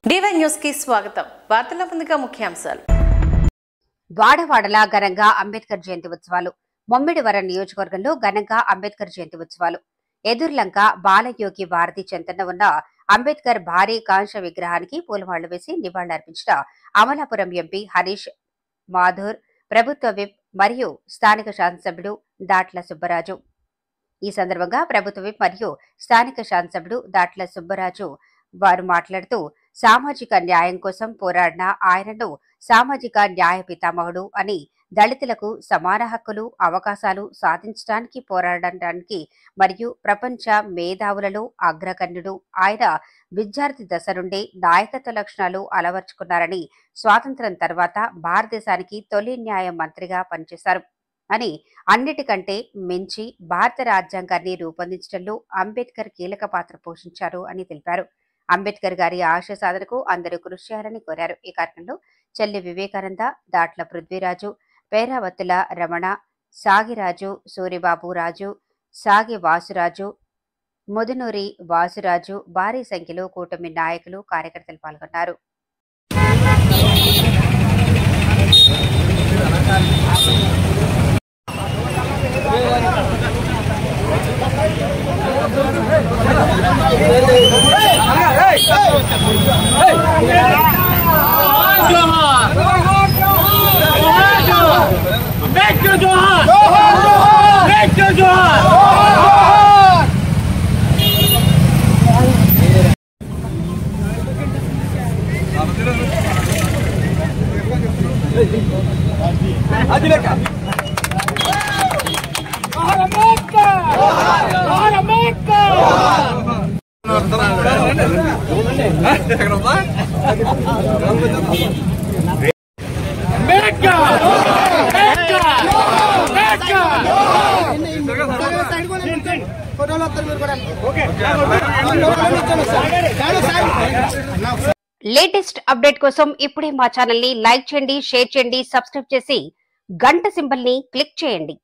DY news కి స్వాగతం. వార్తల ముందుగా ముఖ్యాంశాలు. వాడవాడలా ఘనంగా అంబేద్కర్ జయంతి ఉత్సవాలు. మొమ్మిడివరం నియోజకవర్గంలో ఘనంగా అంబేద్కర్ జయంతి ఉత్సవాలు. ఎదుర్లంక బాలయోగి భారతి చెంతన ఉన్న అంబేద్కర్ భారీ కాంస్య విగ్రహానికి పూలమాళ్లు వేసి నివాళులర్పించిన అమలాపురం ఎంపీ హరీష్ మాథూర్, ప్రభుత్వ విప్ మరియు స్థానిక శాసనసభ్యుడు దాట్ల సుబ్బరాజు. ఈ సందర్భంగా ప్రభుత్వ విప్ మరియు స్థానిక శాసనసభ్యుడు దాట్ల సుబ్బరాజు వారు మాట్లాడుతూ, సామాజిక న్యాయం కోసం పోరాడిన ఆయనను సామాజిక న్యాయ పితామహుడు అని, దళితులకు సమాన హక్కులు, అవకాశాలు సాధించడానికి పోరాడడానికి మరియు ప్రపంచ మేధావులలో అగ్రగణ్యుడు. ఆయన విద్యార్థి దశ నుండే నాయకత్వ లక్షణాలు అలవర్చుకున్నారని, స్వాతంత్ర్యం తర్వాత భారతదేశానికి తొలి న్యాయ మంత్రిగా పనిచేశారు అని, అన్నిటికంటే మించి భారత రాజ్యాంగాన్ని రూపొందించడంలో అంబేద్కర్ కీలక పాత్ర పోషించారు అని తెలిపారు. అంబేద్కర్ గారి ఆశయ సాధనకు అందరూ కృషి చేయాలని కోరారు. ఈ కార్యక్రమంలో చెల్లి వివేకానంద, దాట్ల పృథ్వీరాజు, పేరావత్తుల రమణ, సాగిరాజు, సూరిబాబు రాజు, సాగి వాసురాజు, ముదునూరి వాసురాజు, భారీ సంఖ్యలో కూటమి నాయకులు, కార్యకర్తలు పాల్గొన్నారు. లేటెస్ట్ అప్డేట్ కోసం ఇప్పుడే మా ఛానల్ ని లైక్ చేయండి, షేర్ చేయండి, సబ్స్క్రైబ్ చేసి గంట సింబల్ ని క్లిక్ చేయండి.